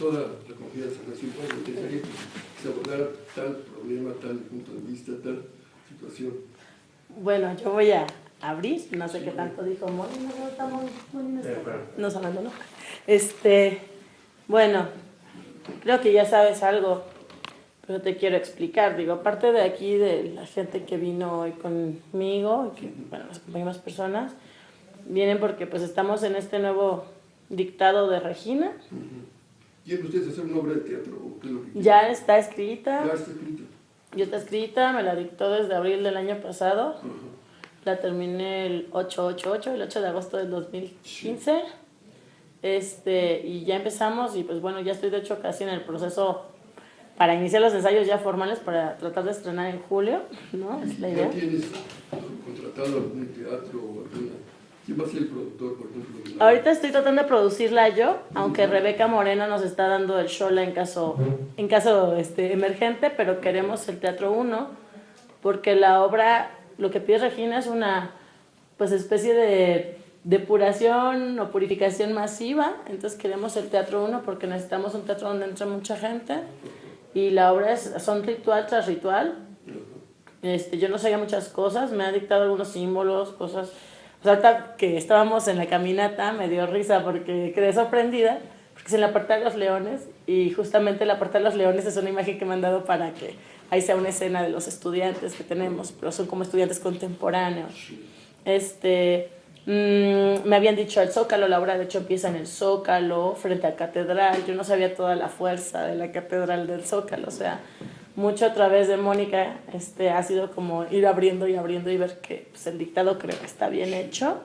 toda la confianza nacional, me interesaría que se abordara tal problema, tal punto de vista, tal situación. Bueno, yo voy a abrir, no sé qué tanto dijo Moni, no sonando, ¿no? Bueno, creo que ya sabes algo, pero te quiero explicar. Digo, aparte de aquí, de la gente que vino hoy conmigo, que, bueno, las mismas personas, vienen porque pues estamos en este nuevo dictado de Regina. ¿Quieren ustedes hacer una obra de teatro? ¿Qué es lo que Ya está escrita. Ya está escrita. Ya está escrita, me la dictó desde abril del año pasado. La terminé el 888, el 8 de agosto del 2015. Y ya empezamos y pues bueno, ya estoy de hecho casi en el proceso para iniciar los ensayos ya formales para tratar de estrenar en julio, ¿no? Es la idea. ¿Ya tienes contratado algún teatro o alguna? ¿Quién va a ser el productor, por ejemplo? Ahorita estoy tratando de producirla yo, aunque Rebeca Moreno nos está dando el show en caso emergente, pero queremos el Teatro 1 porque la obra, lo que pide Regina es una pues especie de depuración o purificación masiva, entonces queremos el Teatro 1 porque necesitamos un teatro donde entre mucha gente y la obra son ritual tras ritual. Yo no sabía muchas cosas, me ha dictado algunos símbolos, cosas. O sea, ahorita que estábamos en la caminata me dio risa porque quedé sorprendida, porque es en la Puerta de los Leones y justamente la Puerta de los Leones es una imagen que me han dado para que ahí sea una escena de los estudiantes que tenemos, pero son como estudiantes contemporáneos. Me habían dicho el Zócalo, la obra de hecho empieza en el Zócalo, frente a Catedral. Yo no sabía toda la fuerza de la Catedral del Zócalo, o sea, mucho a través de Mónica ha sido como ir abriendo y ver que pues, el dictado creo que está bien hecho.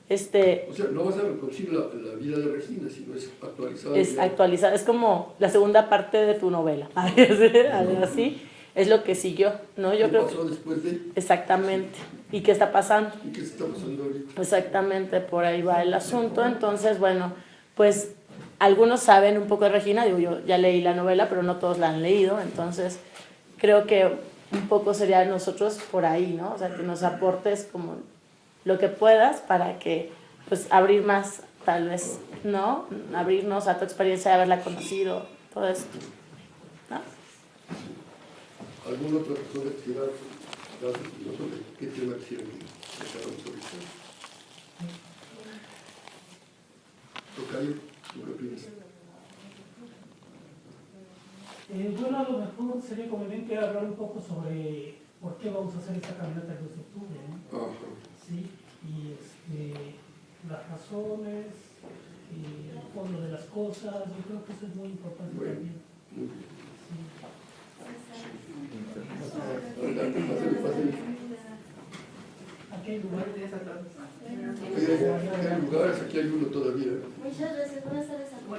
O sea, no vas a reproducir la vida de Regina, sino es actualizada. Es actualizada, es como la segunda parte de tu novela, así. Es lo que siguió, ¿no? Yo creo pasó después de? Exactamente. ¿Y qué está pasando? ¿Y qué se está pasando ahorita? Exactamente, por ahí va el asunto. Entonces, bueno, pues algunos saben un poco de Regina, digo, yo ya leí la novela, pero no todos la han leído, entonces creo que un poco sería nosotros por ahí, ¿no? O sea, que nos aportes como lo que puedas para que, pues, abrir más, tal vez, ¿no? Abrirnos a tu experiencia de haberla conocido, todo esto, ¿no? ¿Alguna otra persona quisiera dar su opinión sobre qué tema quisiera que tratáramos ahorita? Tocayo, ¿tú qué opinas? Bueno, a lo mejor sería conveniente hablar un poco sobre por qué vamos a hacer esta caminata el 2 de octubre, ¿no? Ajá. Sí, y las razones, y el fondo de las cosas, yo creo que eso es muy importante también. Muy bien. Sí. Adelante, pásale. Aquí hay lugares. Hay lugares, aquí hay uno todavía. Muchas gracias, buenas tardes a todos.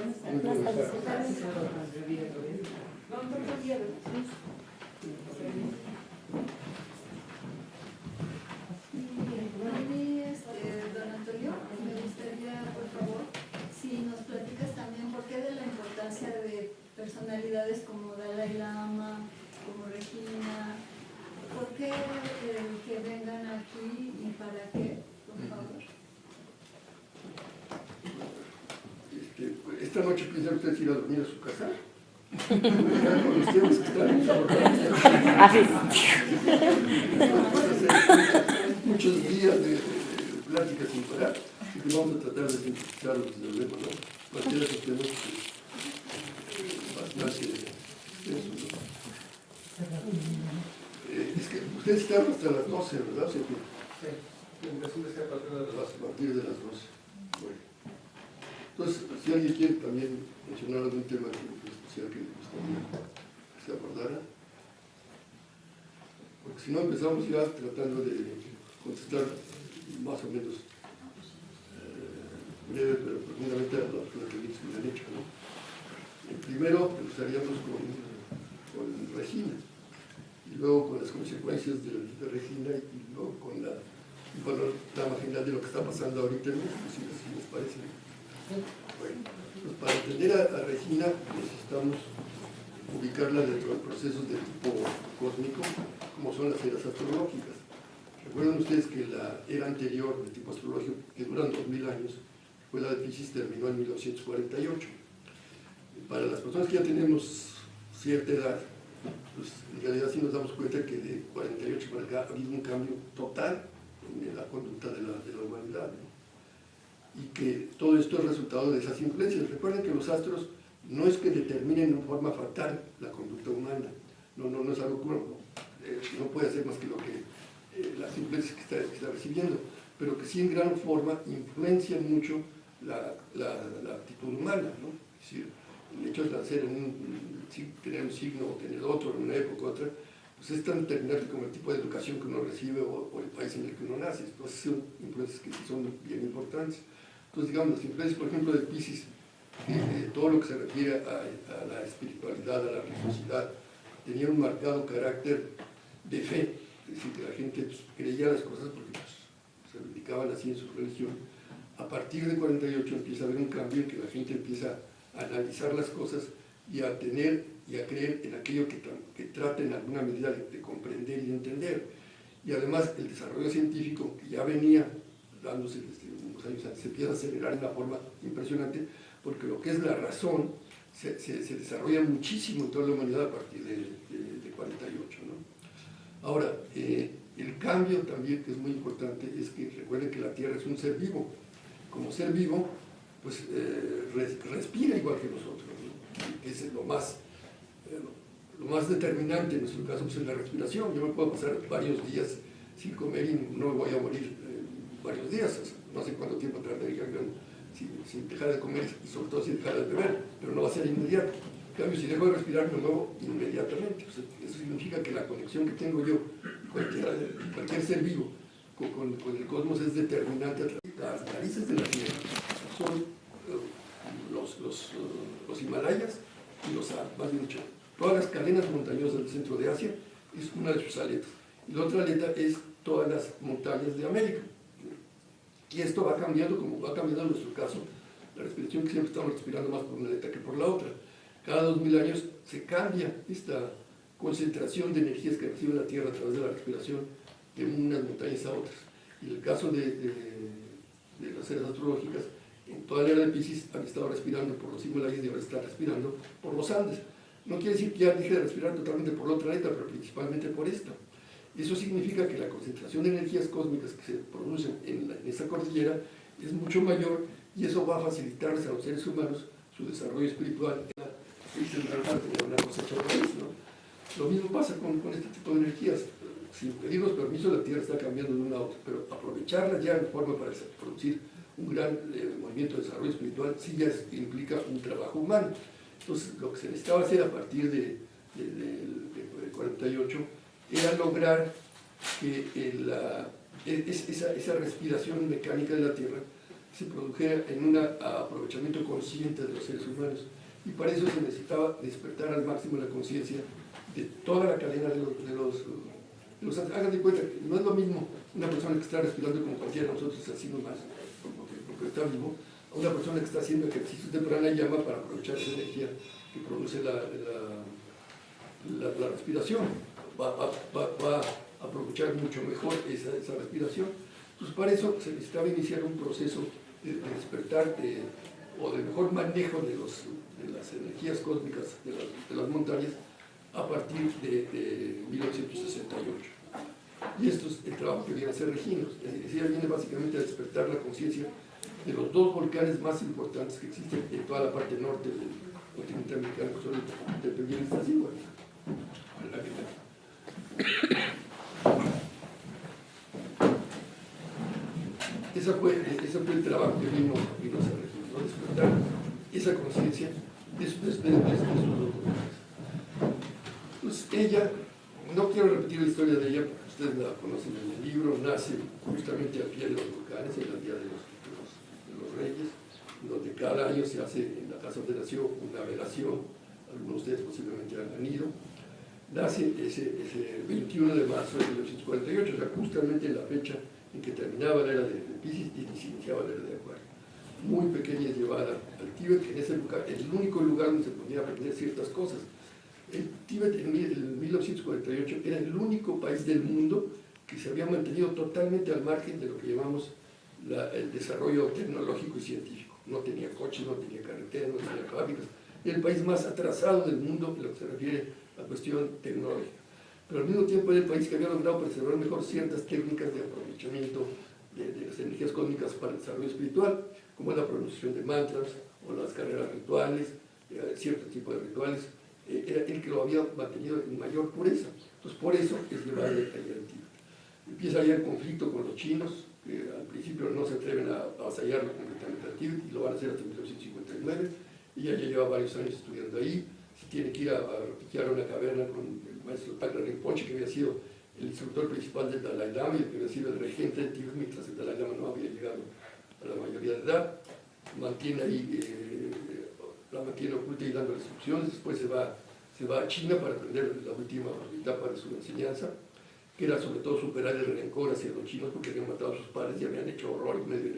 Don Antonio, me gustaría, por favor, si nos platicas también por qué de la importancia de personalidades como Dalai Lama, como Regina, por qué que vengan aquí y para qué, por favor. Esta noche piensan ustedes ir a dormir a su casa. Con los temas que están muchos días de plática sin parar y que vamos a tratar de sintetizarlos desde luego, ¿no? Cualquiera de esos temas bastante extensos, ¿no? Es que ustedes están hasta las 12, ¿verdad? Sí, a partir de las 12. Bueno. Entonces, si alguien quiere también mencionar algún tema especial que le gustaría que se abordara, porque si no empezamos ya tratando de contestar más o menos breve, pero profundamente a las preguntas que me han hecho, ¿no? Primero empezaríamos con Regina, y luego con las consecuencias de Regina, y luego con la panorama general de lo que está pasando ahorita en México, si les parece. Bueno, pues para entender a Regina necesitamos ubicarla dentro de procesos de tipo cósmico, como son las eras astrológicas. Recuerden ustedes que la era anterior de tipo astrológico, que duran 2000 años, fue la de Piscis, terminó en 1948. para las personas que ya tenemos cierta edad, pues en realidad sí nos damos cuenta que de 48 para acá ha habido un cambio total en la conducta de la humanidad, ¿no? Y que todo esto es resultado de esas influencias. Recuerden que los astros no es que determinen en forma fatal la conducta humana, no es algo que no puede hacer más que lo que las influencias que está recibiendo, pero que sí en gran forma influencian mucho la actitud humana, ¿no? Es decir, el hecho de nacer tener un signo o tener otro en una época u otra, pues es tan determinante como el tipo de educación que uno recibe o el país en el que uno nace. Entonces son influencias que sí son bien importantes. Entonces, digamos, las influencias, por ejemplo, de Piscis, todo lo que se refiere a la espiritualidad, a la religiosidad, tenía un marcado carácter de fe, es decir, que la gente pues, creía las cosas porque pues, se dedicaban así en su religión. A partir de 48 empieza a haber un cambio en que la gente empieza a analizar las cosas y a tener y a creer en aquello que trata en alguna medida de comprender y de entender. Y además el desarrollo científico, que ya venía dándose desde unos años antes, se empieza a acelerar de una forma impresionante, porque lo que es la razón se desarrolla muchísimo en toda la humanidad a partir de 48, ¿no? Ahora, el cambio también, que es muy importante, es que recuerden que la Tierra es un ser vivo. Como ser vivo, pues respira igual que nosotros, ¿no? Es lo más determinante en nuestro caso pues, es la respiración. Yo me puedo pasar varios días sin comer y no me voy a morir varios días, o sea, no sé cuánto tiempo tardaría sin dejar de comer y sobre todo sin dejar de beber, pero no va a ser inmediato. En cambio, si dejo de respirar, me muevo inmediatamente. O sea, eso significa que la conexión que tengo yo, cualquier ser vivo, con el cosmos es determinante. Las narices de la Tierra son los Himalayas y los Alpes, más bien dicho. Todas las cadenas montañosas del centro de Asia es una de sus aletas. Y la otra aleta es todas las montañas de América. Y esto va cambiando, como va cambiando en nuestro caso, la respiración, que siempre estamos respirando más por una aleta que por la otra. Cada 2000 años se cambia esta concentración de energías que recibe la Tierra a través de la respiración de unas montañas a otras. Y en el caso de las eras astrológicas, en toda la era de Piscis han estado respirando por los Himalayas y ahora están respirando por los Andes. No quiere decir que ya deje de respirar totalmente por la otra aleta, pero principalmente por esta. Eso significa que la concentración de energías cósmicas que se producen en esa cordillera es mucho mayor y eso va a facilitarles a los seres humanos su desarrollo espiritual. Una cosecha de raíz, ¿no? Lo mismo pasa con este tipo de energías. Sin pedirnos permiso, la Tierra está cambiando de una a otra, pero aprovecharla ya en forma para producir un gran movimiento de desarrollo espiritual sí ya implica un trabajo humano. Entonces, lo que se necesitaba hacer a partir de 48 era lograr que esa respiración mecánica de la Tierra se produjera en un aprovechamiento consciente de los seres humanos. Y para eso se necesitaba despertar al máximo la conciencia de toda la cadena de los hagan de cuenta que no es lo mismo una persona que está respirando como cualquiera de nosotros, así nomás, porque está vivo, a una persona que está haciendo ejercicios de pranayama para aprovechar esa energía que produce la respiración. Va a aprovechar mucho mejor esa respiración. Entonces, para eso se necesitaba iniciar un proceso de despertar o de mejor manejo de las energías cósmicas de las montañas a partir de 1968. Y esto es el trabajo que viene a hacer Regina. Ella viene básicamente a despertar la conciencia de los dos volcanes más importantes que existen en toda la parte norte del continente americano, que son el Tepehuanes y Iguala. Ese fue el trabajo que vino a hacer Regina, ¿no? Despertar esa conciencia de esos dos volcanes. Entonces ella, no quiero repetir la historia de ella porque ustedes la conocen en el libro, nace justamente al pie de los volcanes, en el Día de los Reyes, donde cada año se hace en la casa donde nació una velación, algunos de ustedes posiblemente han ido. Nace ese 21 de marzo de 1948, o sea, justamente en la fecha en que terminaba la era de Piscis y se iniciaba la era de Acuario. Muy pequeña es llevada al Tíbet, que en ese lugar es el único lugar donde se podía aprender ciertas cosas. El Tíbet en 1948 era el único país del mundo que se había mantenido totalmente al margen de lo que llamamos el desarrollo tecnológico y científico. No tenía coches, no tenía carreteras, no tenía fábricas, el país más atrasado del mundo en lo que se refiere a cuestión tecnológica. Pero al mismo tiempo era el país que había logrado preservar mejor ciertas técnicas de aprovechamiento de las energías cósmicas para el desarrollo espiritual, como la pronunciación de mantras o las carreras rituales, cierto tipo de rituales. Era el que lo había mantenido en mayor pureza. Entonces, por eso es llevado al Tíbet. Empieza ahí el conflicto con los chinos, que al principio no se atreven a avasallarlo completamente al Tíbet y lo van a hacer hasta 1959. Ella ya lleva varios años estudiando ahí. Se tiene que ir a refugiar a una caverna con el maestro Thakra Rinpoche, que había sido el instructor principal del Dalai Lama y que había sido el regente del Tíbet mientras el Dalai Lama no había llegado a la mayoría de edad. Mantiene ahí, la mantiene oculta y dando instrucciones. Después se va a China para aprender la última etapa de su enseñanza, que era sobre todo superar el rencor hacia los chinos porque habían matado a sus padres y habían hecho horror en medio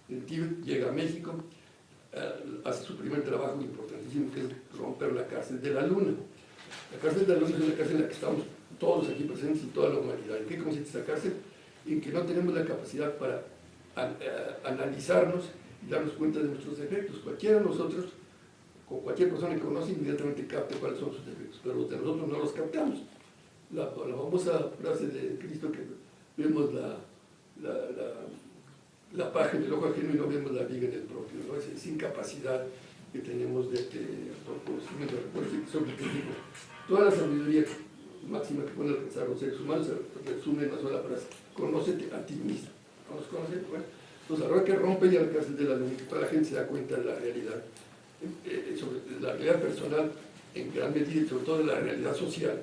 del Tíbet. Llega a México, hace su primer trabajo importantísimo, que es romper la cárcel de la Luna. La cárcel de la Luna es una cárcel en la que estamos todos aquí presentes y toda la humanidad. ¿En qué consiste esta cárcel? En que no tenemos la capacidad para analizarnos y darnos cuenta de nuestros defectos. Cualquiera de nosotros, con cualquier persona que conoce, inmediatamente capta cuáles son sus defectos, pero los de nosotros no los captamos. La famosa frase de Cristo que vemos la paja en el ojo ajeno y no vemos la viga en el propio, ¿no? Esa incapacidad que tenemos de conocimiento. Sobre que digo, toda la sabiduría máxima que pueden alcanzar los seres humanos se resume en una sola frase: conócete a ti mismo. ¿No nos conoce? Bueno, entonces ahora que rompe ya la cárcel de la luz, que toda la gente se da cuenta de la realidad, sobre la realidad personal en gran medida y sobre todo de la realidad social.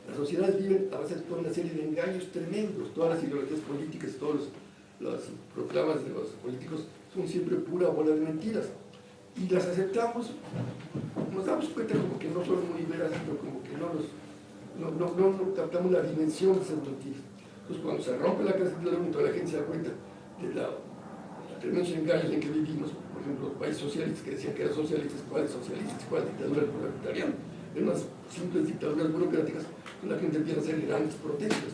Las sociedades viven a base de toda una serie de engaños tremendos. Todas las ideologías políticas, todas las proclamas de los políticos son siempre pura bola de mentiras. Y las aceptamos, nos damos cuenta como que no son muy veras, pero como que no captamos la dimensión de esas mentiras. Entonces cuando se rompe la cárcel de la luz, toda la gente se da cuenta de los tremendos engaños en que vivimos. Por ejemplo, los países socialistas que decían que eran socialistas, ¿cuáles socialistas? ¿Cuál dictadura del proletariado? En unas simples dictaduras burocráticas, la gente empieza a hacer grandes protestas.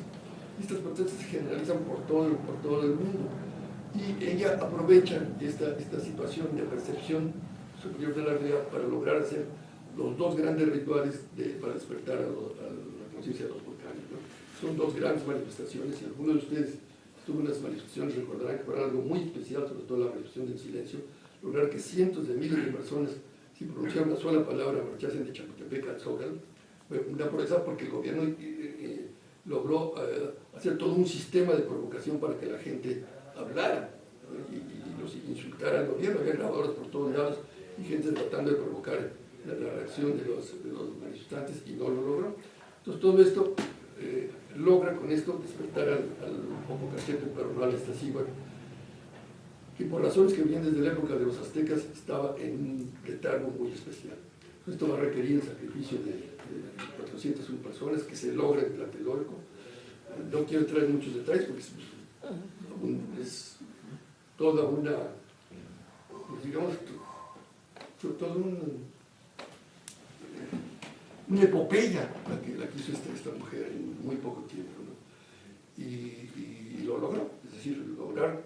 Y estas protestas se generalizan por todo el mundo. Y ella aprovecha esta situación de percepción superior de la realidad para lograr hacer los dos grandes rituales para despertar a la conciencia de los volcanes, ¿no? Son dos grandes manifestaciones, y algunos de ustedes tuvo unas manifestaciones, recordarán que fueron algo muy especial, sobre todo la manifestación del silencio, lograr que cientos de miles de personas, sin pronunciar una sola palabra, marchasen de Chapultepec al Zócalo. Una proeza porque el gobierno logró hacer todo un sistema de provocación para que la gente hablara, ¿no? y los insultara al gobierno. Había grabadoras por todos lados y gente tratando de provocar la reacción de los manifestantes, y no lo logró. Entonces todo esto logra con esto despertar al Popocatépetl, pero no al Iztaccíhuatl, que por razones que vienen desde la época de los aztecas estaba en un letargo muy especial. Esto va a requerir el sacrificio de 401 personas que se logra en Tlatelolco. No quiero entrar en muchos detalles porque es toda una, pues digamos, toda una epopeya la que hizo esta mujer en muy poco tiempo, ¿no? Y lo logró, es decir, lograr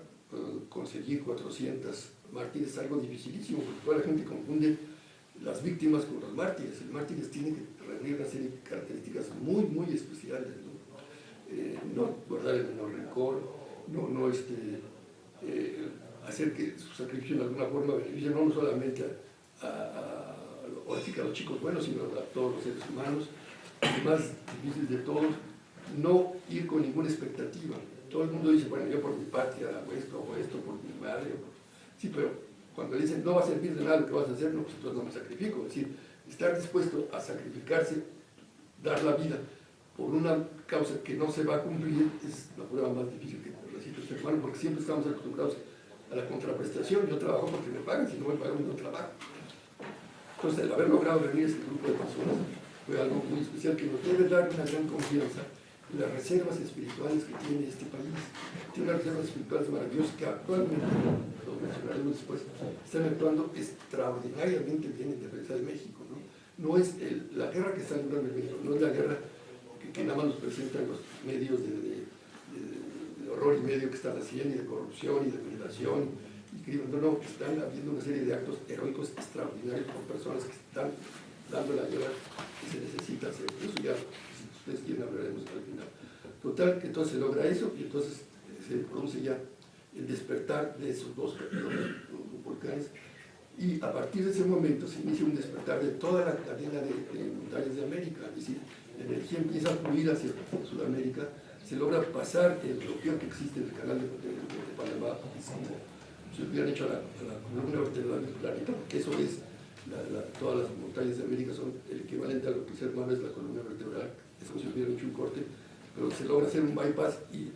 conseguir 400 mártires es algo dificilísimo, porque toda la gente confunde las víctimas con los mártires. El mártir tiene que reunir una serie de características muy, muy especiales, ¿no? No guardar el menor rencor, no hacer que su sacrificio de alguna forma beneficie no solamente a los chicos buenos, sino a todos los seres humanos. El más difícil de todos, no ir con ninguna expectativa. Todo el mundo dice, bueno, yo por mi patria hago esto, por mi madre. Sí, pero cuando dicen no va a servir de nada lo que vas a hacer, no, pues entonces no me sacrifico. Es decir, estar dispuesto a sacrificarse, dar la vida por una causa que no se va a cumplir, es la prueba más difícil que recita este hermano, porque siempre estamos acostumbrados a la contraprestación. Yo trabajo porque me pagan, si no me pagan no trabajo. Entonces, el haber logrado reunir este grupo de personas fue algo muy especial que nos debe dar una gran confianza en las reservas espirituales que tiene este país. Tiene unas reservas espirituales maravillosas que actualmente, lo mencionaremos después, están actuando extraordinariamente bien en defensa de México, ¿no? No es la guerra que está librando en México, no es la guerra que nada más nos presentan los medios de horror y medio que están haciendo, y de corrupción y de violación y que no, están habiendo una serie de actos heroicos extraordinarios por personas que están dando la guerra que se necesita hacer. Eso ya, si ustedes quieren, hablaremos al final. Total, que entonces se logra eso y entonces se produce ya el despertar de esos dos volcanes, y a partir de ese momento se inicia un despertar de toda la cadena de montañas de América, es decir, la energía empieza a fluir hacia Sudamérica, se logra pasar el bloqueo que existe en el canal de Panamá, es como si hubieran hecho a la columna vertebral del planeta, porque eso es, todas las montañas de América son el equivalente a lo que el ser humano es la columna vertebral, es como si hubieran hecho un corte, pero se logra hacer un bypass y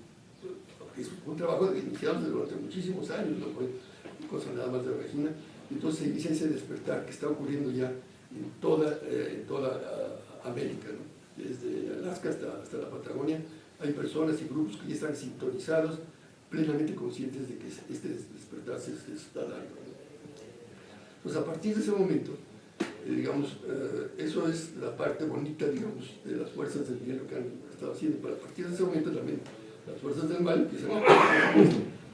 es un trabajo iniciado durante muchísimos años, no fue cosa nada más de Regina. Entonces se inicia ese despertar que está ocurriendo ya en toda América, ¿no? Desde Alaska hasta la Patagonia. Hay personas y grupos que ya están sintonizados, plenamente conscientes de que este despertar se está dando, ¿no? Pues a partir de ese momento, digamos, eso es la parte bonita, digamos, de las fuerzas del bien, lo que han estado haciendo, pero a partir de ese momento también las fuerzas del mal empiezan a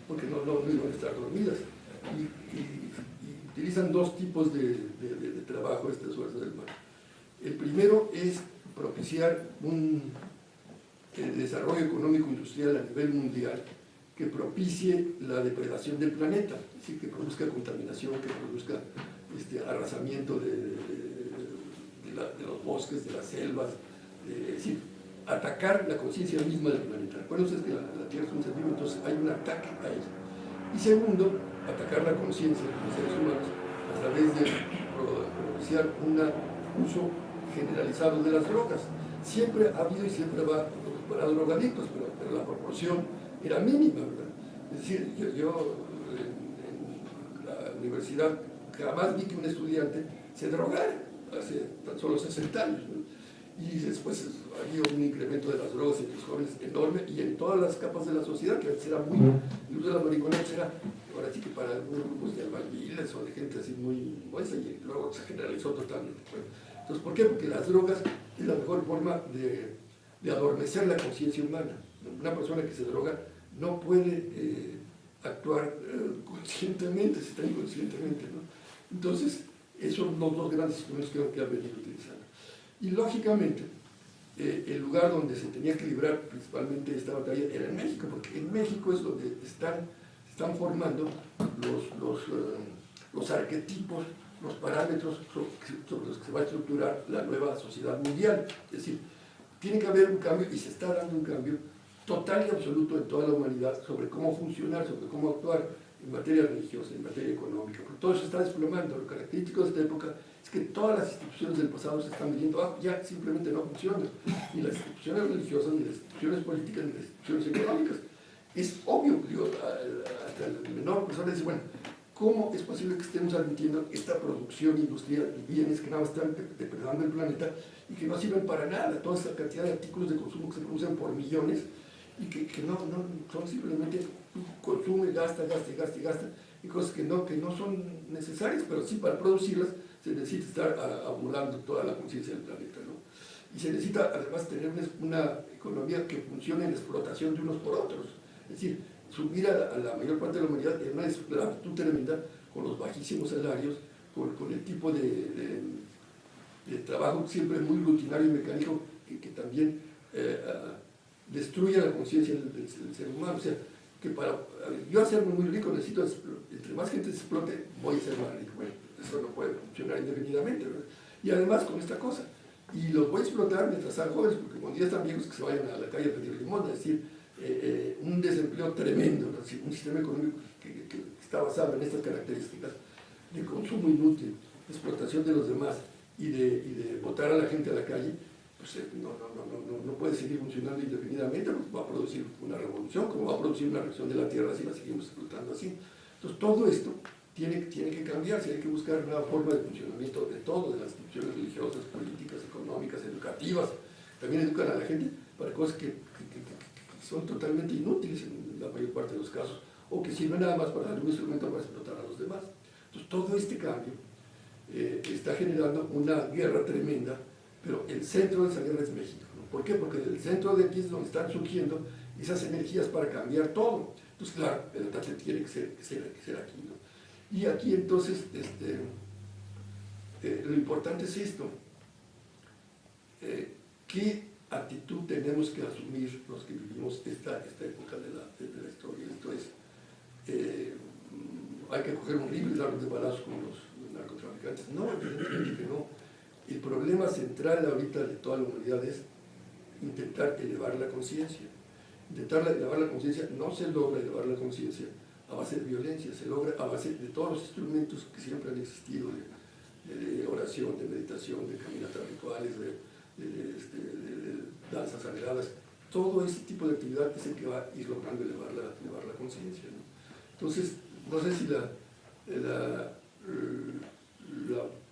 porque no iban a estar dormidas, y utilizan dos tipos de trabajo estas fuerzas del mal. El primero es propiciar el desarrollo económico industrial a nivel mundial que propicie la depredación del planeta, es decir, que produzca contaminación, que produzca arrasamiento de los bosques, de las selvas, es decir, atacar la conciencia misma del planeta. Recuerden ustedes que la Tierra es un ser vivo, entonces hay un ataque a ella. Y segundo, atacar la conciencia de los seres humanos a través de propiciar un uso generalizado de las drogas. Siempre ha habido y siempre va para drogadictos, pero la proporción era mínima, ¿verdad? Es decir, yo en la universidad jamás vi que un estudiante se drogara hace tan solo 60 años, ¿no? Y después ha habido un incremento de las drogas en los jóvenes enorme y en todas las capas de la sociedad, que antes era muy, el uso de la marihuana era, ahora sí que para algunos grupos de albañiles o de gente así muy buena, y luego se generalizó totalmente. Bueno, entonces, ¿por qué? Porque las drogas es la mejor forma de adormecer la conciencia humana. Una persona que se droga no puede actuar conscientemente, se está inconscientemente, ¿no? Entonces, esos son los dos grandes instrumentos que han venido utilizando. Y lógicamente, el lugar donde se tenía que librar principalmente esta batalla era en México, porque en México es donde están formando los arquetipos, los parámetros sobre los que se va a estructurar la nueva sociedad mundial. Es decir, tiene que haber un cambio, y se está dando un cambio total y absoluto en toda la humanidad sobre cómo funcionar, sobre cómo actuar en materia religiosa, en materia económica, porque todo se está desplomando. Lo característico de esta época es que todas las instituciones del pasado se están viniendo abajo, ya simplemente no funcionan, ni las instituciones religiosas, ni las instituciones políticas, ni las instituciones económicas. Es obvio, digo, hasta el menor persona dice, bueno, ¿cómo es posible que estemos admitiendo esta producción industrial de bienes que nada más están depredando el planeta y que no sirven para nada? Toda esa cantidad de artículos de consumo que se producen por millones y que no son simplemente consume, gasta, y cosas que no son necesarias, pero sí para producirlas se necesita estar abundando toda la conciencia del planeta, ¿no? Y se necesita además tener una economía que funcione en la explotación de unos por otros, es decir, subir a la mayor parte de la humanidad en una esclavitud tremenda con los bajísimos salarios, con el tipo de trabajo siempre muy rutinario y mecánico que también destruye la conciencia del ser humano. O sea, que para yo hacerme muy rico necesito, entre más gente se explote, voy a ser más rico. Bueno, eso no puede funcionar indefinidamente, ¿verdad? Y además con esta cosa, y los voy a explotar mientras sean jóvenes, porque cuando ya están viejos que se vayan a la calle a pedir limosna, es decir, un desempleo tremendo, ¿no? Un sistema económico que está basado en estas características de consumo inútil, de explotación de los demás y de botar a la gente a la calle, pues no puede seguir funcionando indefinidamente, porque va a producir una revolución, como va a producir una reacción de la Tierra si la seguimos explotando así. Entonces todo esto tiene que cambiarse, hay que buscar una forma de funcionamiento de todo, de las instituciones religiosas, políticas, económicas, educativas. También educan a la gente para cosas que son totalmente inútiles en la mayor parte de los casos, o que sirven nada más para dar un instrumento para explotar a los demás. Entonces todo este cambio está generando una guerra tremenda, pero el centro de esa guerra es México, ¿no? ¿Por qué? Porque del centro de aquí es donde están surgiendo esas energías para cambiar todo. Entonces, claro, el atante tiene que ser aquí, ¿no? Y aquí entonces, lo importante es esto. ¿Qué actitud tenemos que asumir los que vivimos esta época de la historia? Esto es, hay que coger un libro y darlos de balazos con los narcotraficantes. No, evidentemente que no. El problema central ahorita de toda la humanidad es intentar elevar la conciencia. Intentar elevar la conciencia, no se logra elevar la conciencia a base de violencia, se logra a base de todos los instrumentos que siempre han existido, de oración, de meditación, de caminatas rituales, de danzas sagradas. Todo ese tipo de actividad es el que va a ir logrando elevar la conciencia, ¿no? Entonces, no sé si la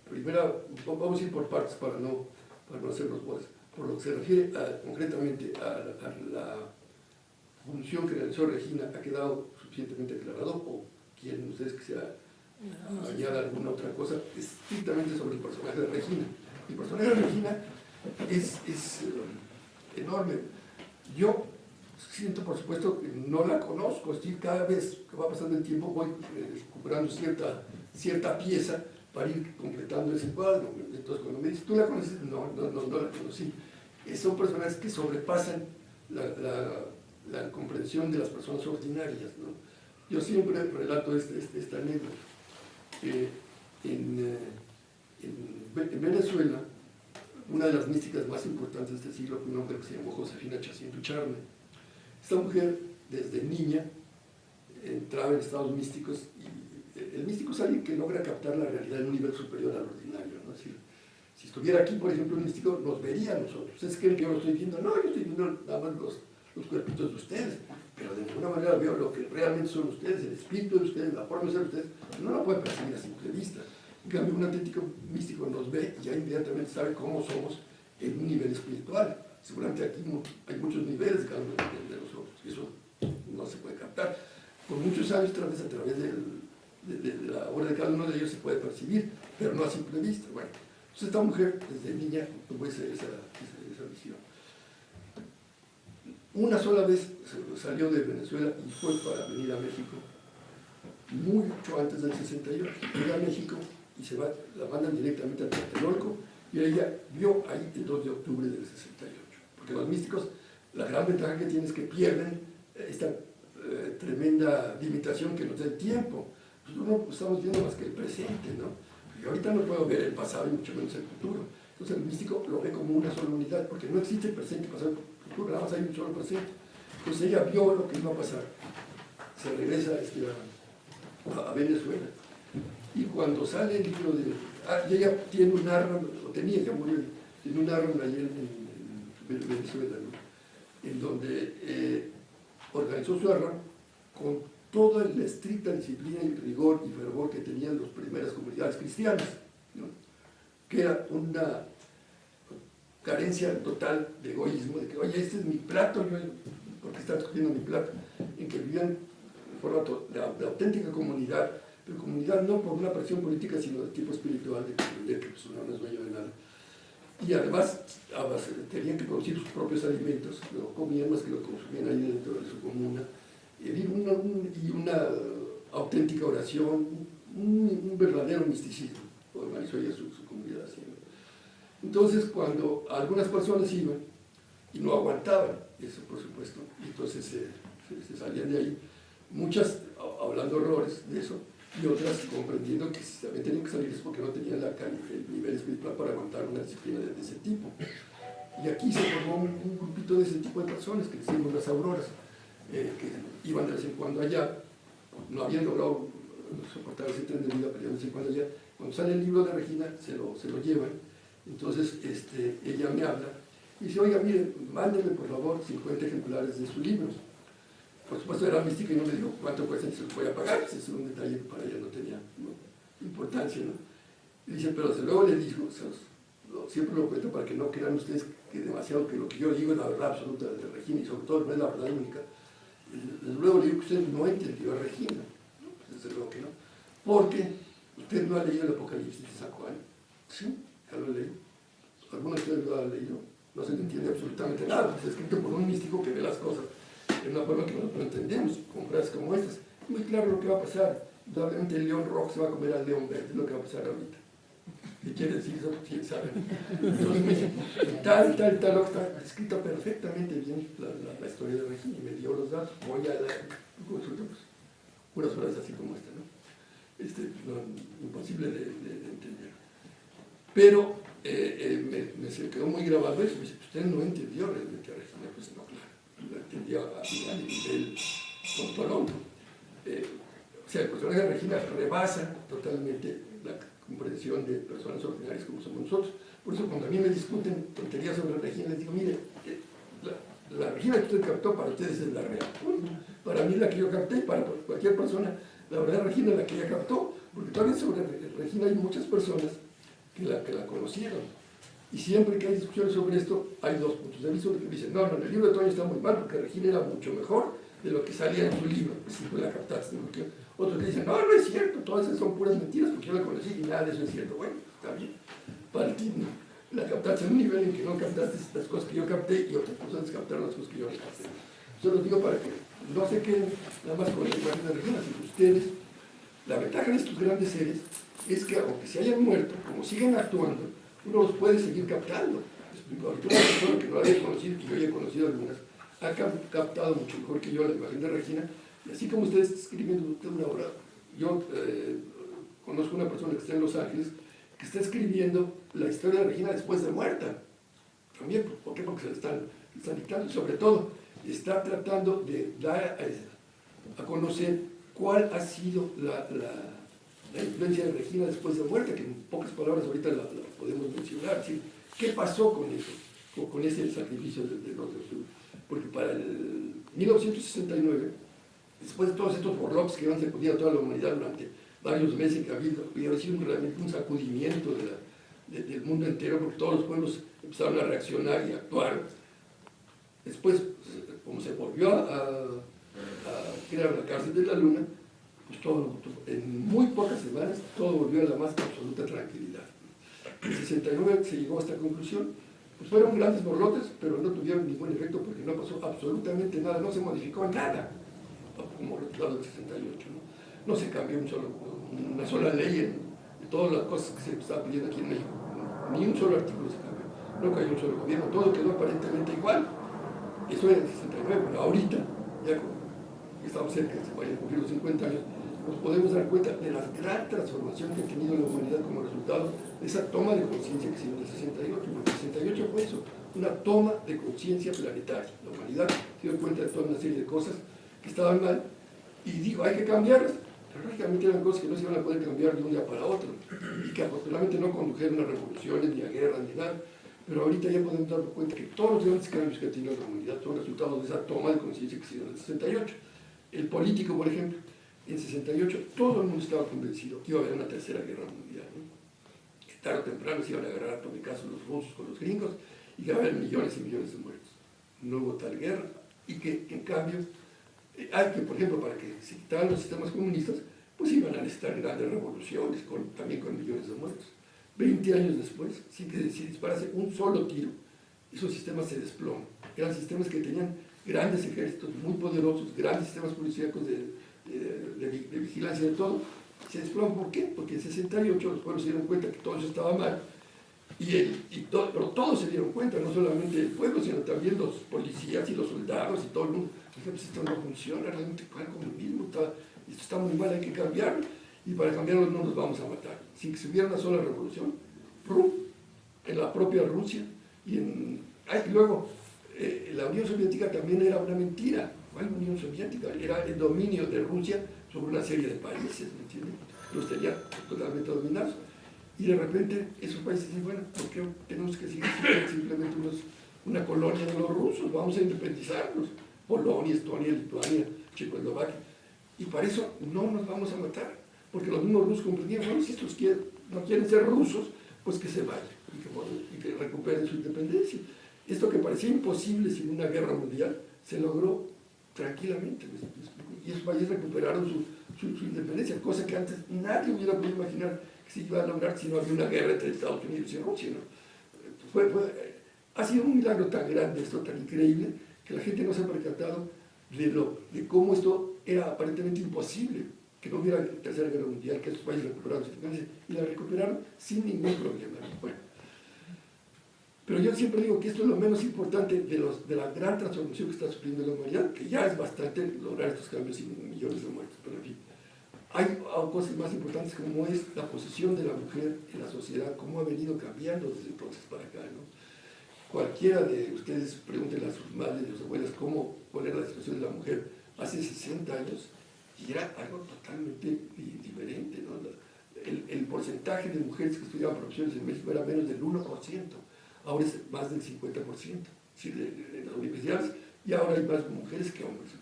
primera, vamos a ir por partes para no hacernos bolas. Por lo que se refiere concretamente a la función que realizó Regina, ¿ha quedado suficientemente aclarado? ¿O quieren ustedes que se añada alguna otra cosa estrictamente sobre el personaje de Regina? El personaje de Regina es enorme. Yo siento, por supuesto, que no la conozco. Cada vez que va pasando el tiempo voy recuperando cierta pieza para ir completando ese cuadro. Entonces, cuando me dices, ¿tú la conoces? No la conocí. Son personajes que sobrepasan la comprensión de las personas ordinarias, ¿no? Yo siempre relato esta anécdota. En Venezuela, una de las místicas más importantes de este siglo fue una mujer que se llamó Josefina Chacintu Charme. Esta mujer, desde niña, entraba en estados místicos, y el místico es alguien que logra captar la realidad en un nivel superior al ordinario, ¿no? Es decir, si estuviera aquí, por ejemplo, un místico, nos vería a nosotros. ¿Ustedes creen que yo lo estoy viendo? No, yo estoy viendo nada más los cuerpitos de ustedes, pero de ninguna manera veo lo que realmente son ustedes, el espíritu de ustedes, la forma de ser ustedes. No lo puede percibir a simple vista. En cambio, un auténtico místico nos ve y ya inmediatamente sabe cómo somos en un nivel espiritual. Seguramente aquí hay muchos niveles de cada uno de nosotros, y eso no se puede captar. Por muchos años, a través de la obra de cada uno de ellos se puede percibir, pero no a simple vista. Bueno, entonces esta mujer, desde niña, tuvo esa visión. Una sola vez salió de Venezuela y fue para venir a México, mucho antes del 68. Llega a México y la mandan directamente a Tlatelolco, y ella vio ahí el 2 de octubre del 68. Porque los místicos, la gran ventaja que tienen es que pierden esta tremenda limitación que nos da el tiempo. Nosotros no estamos viendo más que el presente, ¿no? Yo ahorita no puedo ver el pasado y mucho menos el futuro. Entonces el místico lo ve como una sola unidad, porque no existe presente, pasado y futuro, nada más hay un solo presente. Entonces ella vio lo que iba a pasar. Se regresa a Venezuela. Y cuando sale el libro y ella tiene un árbol, o tenía, ya murió, tiene un árbol allí en Venezuela, ¿no? En donde organizó su árbol con toda la estricta disciplina y rigor y fervor que tenían las primeras comunidades cristianas, ¿no? Que era una carencia total de egoísmo, de que, oye, este es mi plato, ¿por qué estás cogiendo mi plato? En que vivían en forma de auténtica comunidad, pero comunidad no por una presión política, sino de tipo espiritual, de comprender que pues, uno no es dueño de nada. Y además tenían que producir sus propios alimentos, no comían más que lo consumían ahí dentro de su comuna, y una auténtica oración, un verdadero misticismo, organizó ella su comunidad así, ¿no? Entonces, cuando algunas personas iban y no aguantaban eso, por supuesto, y entonces se salían de ahí, muchas hablando horrores de eso, y otras comprendiendo que si también tenían que salir es porque no tenían el nivel espiritual para aguantar una disciplina de ese tipo. Y aquí se formó un grupito de ese tipo de personas que decimos las auroras, que iban de vez en cuando allá, no habían logrado soportar ese tren de vida, pero de vez en cuando allá. Cuando sale el libro de Regina, se lo llevan. Entonces ella me habla y dice, oiga, mire, mándenme por favor 50 ejemplares de sus libros. Por supuesto era mística y no me dijo cuánto cuesta y se los voy a pagar, ese es un detalle que para ella no tenía importancia, ¿no? Y dice, pero desde luego le dijo, siempre lo cuento para que no crean ustedes que demasiado, que lo que yo digo es la verdad absoluta de Regina y sobre todo no es la verdad única. Desde luego le digo que usted no entendió a Regina, ¿no? Pues desde luego que no, porque usted no ha leído el Apocalipsis de San Juan. Sí, ya lo leí. ¿Alguno de ustedes lo ha leído? No se le entiende absolutamente nada, está escrito por un místico que ve las cosas de una forma que nosotros entendemos, con frases como estas. Es muy claro lo que va a pasar. Indudablemente el león rojo se va a comer al león verde, es lo que va a pasar ahorita. ¿Qué quiere decir eso? ¿Quién sabe? Entonces me dice, tal, lo que está escrito perfectamente bien la historia de Regina, y me dio los datos. Voy a la consulta, pues, unas horas así como esta, ¿no? Imposible de entender. Pero se quedó muy grabado eso. Me dice, usted no entendió realmente a Regina. Pues no, claro, lo entendía a nivel ontológico. O sea, el personaje de Regina rebasa totalmente la comprensión de personas ordinarias como somos nosotros. Por eso cuando a mí me discuten tonterías sobre Regina, les digo, mire, la Regina que usted captó para ustedes es la real. Para mí la que yo capté, para cualquier persona, la verdad Regina es la que ella captó, porque todavía sobre Regina hay muchas personas que la conocieron. Y siempre que hay discusiones sobre esto, hay dos puntos de vista. Uno que dicen, no, el libro de Toño está muy mal, porque Regina era mucho mejor de lo que salía en su libro, pues si tú la captaste. Otros que dicen, no, no es cierto, todas esas son puras mentiras, porque yo la conocí y nada de eso es cierto. Bueno, está bien. Para ti, la captaste en un nivel en que no captaste las cosas que yo capté y otras personas captaron las cosas que yo no capté. Yo los digo para que no se queden nada más con la imagen de Regina, sino ustedes. La ventaja de estos grandes seres es que, aunque se hayan muerto, como siguen actuando, uno los puede seguir captando. Ahorita una persona que no la había conocido, que yo ya he conocido algunas, ha captado mucho mejor que yo la imagen de Regina, y así como ustedes están escribiendo usted una obra, yo conozco una persona que está en Los Ángeles, que está escribiendo la historia de Regina después de muerta. También, ¿por qué? Porque se la están dictando, y sobre todo, está tratando de dar a conocer cuál ha sido la influencia de Regina después de muerte, que en pocas palabras ahorita la podemos mencionar. ¿Sí? ¿Qué pasó con eso? Con ese sacrificio de los de Sur? Porque para el 1969, después de todos estos borloques que han sacudido a toda la humanidad durante varios meses, que había sido realmente un sacudimiento del mundo entero, porque todos los pueblos empezaron a reaccionar y a actuar. Después, como se volvió a crear la cárcel de la Luna, pues en muy pocas semanas todo volvió a la más absoluta tranquilidad. En 69 se llegó a esta conclusión. Pues fueron grandes borlotes, pero no tuvieron ningún efecto porque no pasó absolutamente nada, no se modificó nada, como resultado del 68. No se cambió una sola ley en todas las cosas que se estaba pidiendo aquí en México, ni un solo artículo se cambió, no cayó un solo gobierno, todo quedó aparentemente igual. Eso era en el 69, pero ahorita, ya estamos cerca, se vayan a cumplir los 50 años, nos podemos dar cuenta de la gran transformación que ha tenido la humanidad como resultado de esa toma de conciencia que se dio en el 68, porque el 68 fue eso, una toma de conciencia planetaria. La humanidad se dio cuenta de toda una serie de cosas que estaban mal y dijo, hay que cambiarlas. Pero lógicamente eran cosas que no se iban a poder cambiar de un día para otro y que afortunadamente no condujeron a revoluciones, ni a guerras, ni nada. Pero ahorita ya podemos darnos cuenta que todos los grandes cambios que ha tenido la humanidad son resultados de esa toma de conciencia que se dio en el 68. El político, por ejemplo, en 68 todo el mundo estaba convencido que iba a haber una tercera guerra mundial, ¿no? Que tarde o temprano se iban a agarrar a tomicazos los rusos con los gringos y que iba a haber millones y millones de muertos. No hubo tal guerra y que en cambio hay que, por ejemplo, para que se quitaran los sistemas comunistas, pues iban a necesitar grandes revoluciones, también con millones de muertos. 20 años después, sin que se disparase un solo tiro, esos sistemas se desploman. Eran sistemas que tenían grandes ejércitos muy poderosos, grandes sistemas policíacos de vigilancia de todo. Se desploman, ¿por qué? Porque en 68 los pueblos se dieron cuenta que todo eso estaba mal. Pero todos se dieron cuenta, no solamente el pueblo, sino también los policías y los soldados y todo el mundo. Pues esto no funciona, realmente el comunismo esto está muy mal, hay que cambiarlo. Y para cambiarlo no nos vamos a matar. Sin que se hubiera una sola revolución, en la propia Rusia. Y luego, la Unión Soviética también era una mentira. ¿Cuál Unión Soviética? Era el dominio de Rusia sobre una serie de países, ¿me entienden? Los tenía totalmente dominados. Y de repente esos países dicen, bueno, ¿por qué tenemos que seguir siendo simplemente una colonia de los rusos? Vamos a independizarnos. Polonia, Estonia, Lituania, Checoslovaquia. Y para eso no nos vamos a matar. Porque los mismos rusos comprendían, bueno, si estos no quieren ser rusos, pues que se vayan y que recuperen su independencia. Esto que parecía imposible sin una guerra mundial, se logró tranquilamente. Y esos países recuperaron su independencia, cosa que antes nadie hubiera podido imaginar que se iba a lograr si no había una guerra entre Estados Unidos y Rusia, ¿no? Ha sido un milagro tan grande, esto tan increíble, que la gente no se ha percatado de cómo esto era aparentemente imposible, que no hubiera tercera guerra mundial, que estos países recuperaran su independencia, y la recuperaron sin ningún problema. Bueno, pero yo siempre digo que esto es lo menos importante de la gran transformación que está sufriendo la humanidad, que ya es bastante lograr estos cambios sin millones de muertos, pero en fin. Hay cosas más importantes como es la posición de la mujer en la sociedad, cómo ha venido cambiando desde entonces para acá, ¿no? Cualquiera de ustedes pregúntenle a sus madres y a sus abuelas cuál era la situación de la mujer hace 60 años y era algo totalmente diferente, ¿no? El porcentaje de mujeres que estudiaban profesiones en México era menos del 1%, ahora es más del 50%, ¿sí? En las universidades, y ahora hay más mujeres que hombres.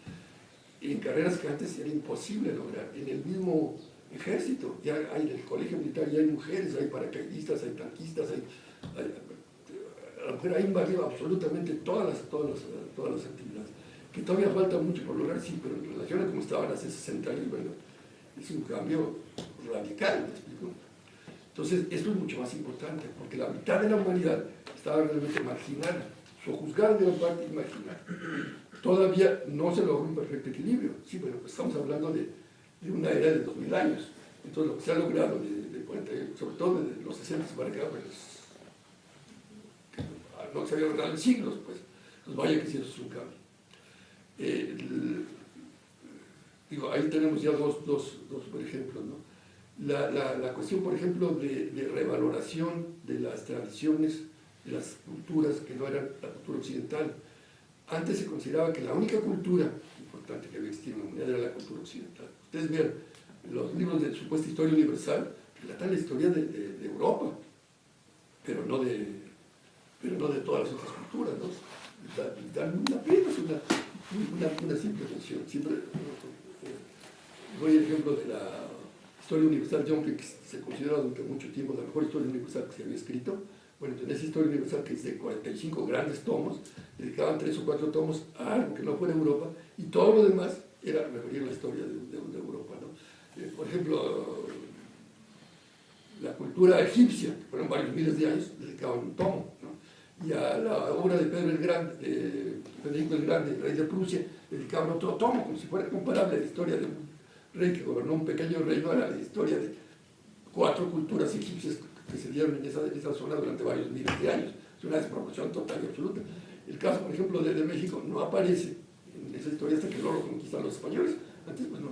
En carreras que antes era imposible lograr. En el mismo ejército, ya hay en el colegio militar, ya hay mujeres, hay paracaidistas, hay tanquistas, la mujer ha invadido absolutamente todas las actividades. Que todavía falta mucho por lograr, sí, pero en relación a como estaban hace 60 años, bueno, es un cambio radical, ¿me explico? Entonces, esto es mucho más importante, porque la mitad de la humanidad estaba realmente marginada, sojuzgada de la parte y marginada. Todavía no se logró un perfecto equilibrio. Sí, bueno, pues estamos hablando de una era de 2000 años. Entonces, lo que se ha logrado, sobre todo desde los 60 para acá, pues, no se había logrado en siglos, pues vaya que sí, eso es un cambio. Digo, ahí tenemos ya dos por ejemplo, ¿no? La cuestión, por ejemplo, de revaloración de las tradiciones, de las culturas que no eran la cultura occidental. Antes se consideraba que la única cultura importante que había existido en la humanidad era la cultura occidental. Ustedes vean los libros de supuesta historia universal, relatan la historia de Europa, pero no de todas las otras culturas, ¿no? Dan apenas una simple mención. Siempre doy el ejemplo de la historia universal de John, que se considera durante mucho tiempo la mejor historia universal que se había escrito. Bueno, en esa historia universal, que es de 45 grandes tomos, dedicaban 3 o 4 tomos a algo que no fuera Europa, y todo lo demás era referir a la historia de Europa, ¿no? Por ejemplo, la cultura egipcia, que fueron varios miles de años, dedicaban un tomo, ¿no? Y a la obra de Pedro el Grande, Federico el Grande, rey de Prusia, dedicaban otro tomo, como si fuera comparable a la historia de un rey que gobernó un pequeño reino, a la historia de 4 culturas egipcias que se dieron en esa zona durante varios miles de años. Es una desproporción total y absoluta. El caso, por ejemplo, de México no aparece en esa historia hasta que luego lo conquistan los españoles. Antes, pues,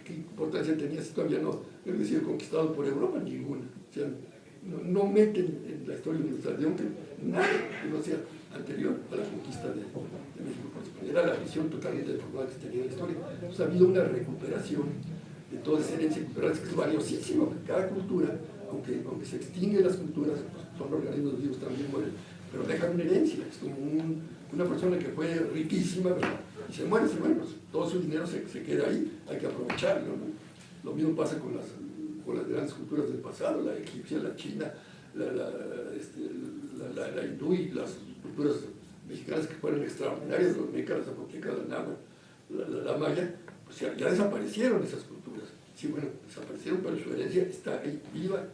¿qué importancia tenía si todavía no había sido conquistado por Europa? Ninguna. O sea, no meten en la historia universal de hombre nada que no sea anterior a la conquista de México por España. Era la visión totalmente deformada que se tenía de la historia. Entonces, ha habido una recuperación de toda esa herencia cultural que es valiosísima, porque cada cultura, aunque se extinguen las culturas, pues son organismos vivos, también mueren, pero dejan una herencia. Es como una persona que fue riquísima, ¿verdad? Y se muere, pues todo su dinero se queda ahí, hay que aprovecharlo, ¿no? Lo mismo pasa con las grandes culturas del pasado, la egipcia, la china, la hindú y las culturas mexicanas que fueron extraordinarias, los mecas, los zapotecas, la náhuatl, la maya, pues ya desaparecieron esas culturas. Sí, bueno, desaparecieron, pero su herencia está ahí viva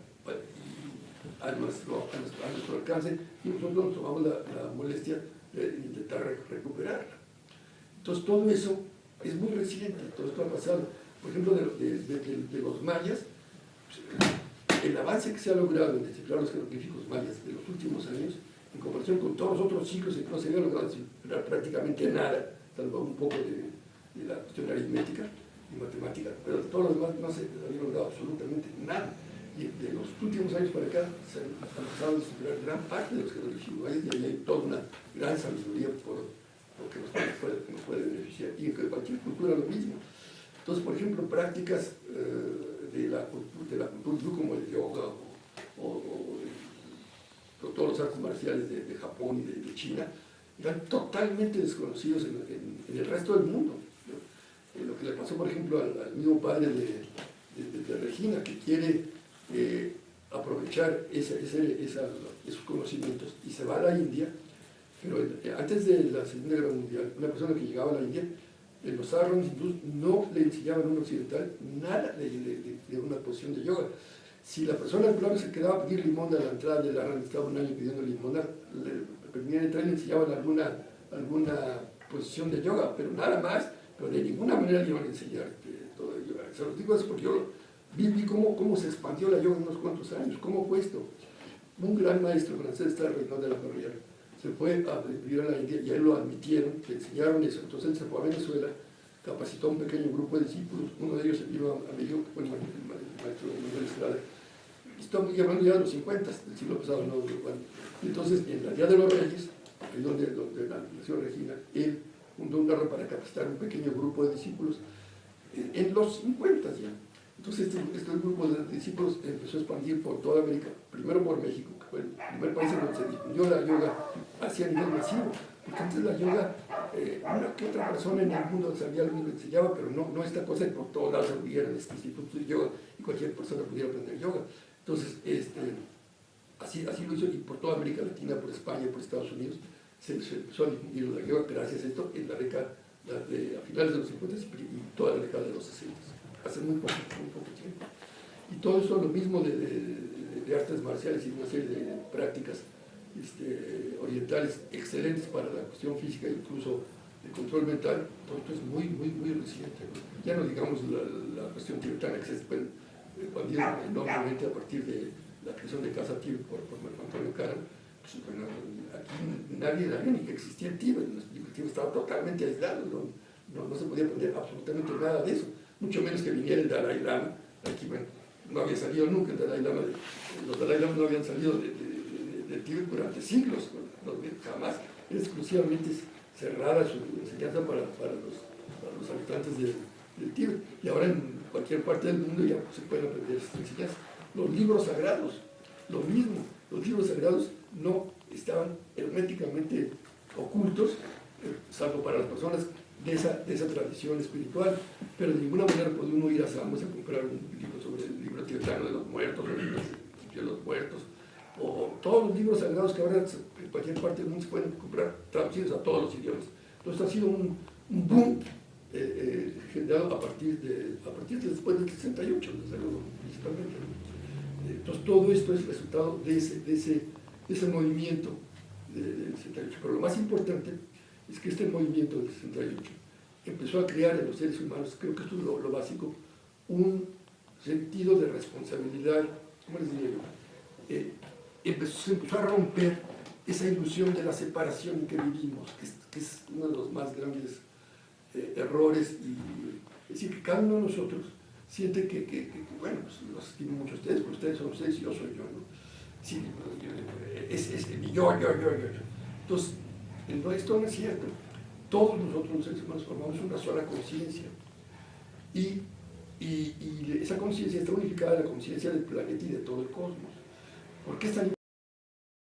a nuestro alcance, y nosotros nos tomamos la molestia de intentar recuperarla. Entonces, todo eso es muy reciente, todo esto ha pasado. Por ejemplo, de los mayas, pues, el avance que se ha logrado en descifrar los jeroglíficos mayas de los últimos años, en comparación con todos los otros siglos en que no se había logrado descifrar prácticamente nada, salvo un poco de la cuestión aritmética y matemática, pero de todos los demás no se había logrado absolutamente nada. Y de los últimos años para acá se han empezado a descifrar gran parte de los jeroglíficos mayas, y ahí hay toda una gran sabiduría que nos puede beneficiar. Y en cualquier cultura lo mismo. Entonces, por ejemplo, prácticas de la cultura como el yoga o todos los artes marciales de Japón y de China, eran totalmente desconocidos en el resto del mundo, ¿no? Lo que le pasó, por ejemplo, al mismo padre de Regina, que quiere aprovechar esos conocimientos y se va a la India, pero antes de la Segunda Guerra Mundial, una persona que llegaba a la India, los saharauis hindúes no le enseñaban a un occidental nada de una posición de yoga. Si la persona al plano se quedaba a pedir limón a la entrada de la estaba un año pidiendo limón, le permitían entrar y le enseñaban alguna exposición de yoga, pero nada más, pero de ninguna manera le iban a enseñar todo el yoga. Se los digo eso porque yo vi cómo se expandió la yoga en unos cuantos años, cómo fue esto. Un gran maestro francés, está Renaud de la Ferrière, se fue a vivir a la India y a él lo admitieron, le enseñaron eso. Entonces él se fue a Venezuela, capacitó a un pequeño grupo de discípulos, uno de ellos se vino a México, que fue el maestro Manuel Estrada. Estamos hablando ya de los 50 del siglo pasado, ¿no? Entonces, en la Día de los Reyes, ahí donde nació Regina, él fundó un garro para capacitar un pequeño grupo de discípulos en los 50 ya. Entonces este grupo de discípulos empezó a expandir por toda América, primero por México, que fue el primer país en donde se difundió la yoga hacia nivel masivo, porque antes la yoga, una que otra persona en el mundo sabía lo que enseñaba, pero no esta cosa de por todos lados hubieran este instituto de yoga y cualquier persona pudiera aprender yoga. Entonces, así lo hizo, y por toda América Latina, por España, por Estados Unidos, se empezó a difundir la yoga gracias a esto en la década a finales de los 50 y toda la década de los 60, hace muy poco tiempo. Y todo eso, lo mismo de artes marciales y una serie de prácticas orientales excelentes para la cuestión física, incluso de control mental, todo esto es muy reciente, ¿no? Ya no digamos la cuestión tibetana, que se expandió enormemente a partir de la creación de Casa Tíbet por Marco Antonio Karam. Pues, bueno, aquí nadie sabía ni que existía el Tíbet, el Tíbet estaba totalmente aislado, no se podía aprender absolutamente nada de eso, mucho menos que viniera el Dalai Lama. Aquí, bueno, no había salido nunca el Dalai Lama, los Dalai Lama no habían salido del Tíbet durante siglos, jamás, era exclusivamente cerrada su enseñanza para los habitantes del Tíbet, y ahora en cualquier parte del mundo ya se pueden aprender estas enseñanzas. Los libros sagrados, lo mismo, los libros sagrados no estaban herméticamente ocultos, salvo para las personas de esa tradición espiritual, pero de ninguna manera puede uno ir a Samos a comprar un libro sobre el libro tibetano de los muertos, o el libro de los muertos, o todos los libros sagrados que ahora en cualquier parte del mundo se pueden comprar traducidos a todos los idiomas. Entonces ha sido un boom generado a partir de después del 68, desde luego, principalmente. Entonces todo esto es resultado de ese movimiento del 68. Pero lo más importante es que este movimiento del 68 empezó a crear en los seres humanos, creo que esto es lo básico, un sentido de responsabilidad, ¿cómo les diría yo? Se empezó a romper esa ilusión de la separación en que vivimos, que es uno de los más grandes errores, es decir, que cada uno de nosotros siente que bueno, pues los estimo mucho a ustedes, pero ustedes son ustedes y yo soy yo, ¿no? Sí, es yo. Entonces, esto no es cierto. Todos nosotros los seres humanos formamos una sola conciencia, y esa conciencia está unificada en la conciencia del planeta y de todo el cosmos. ¿Por qué es tan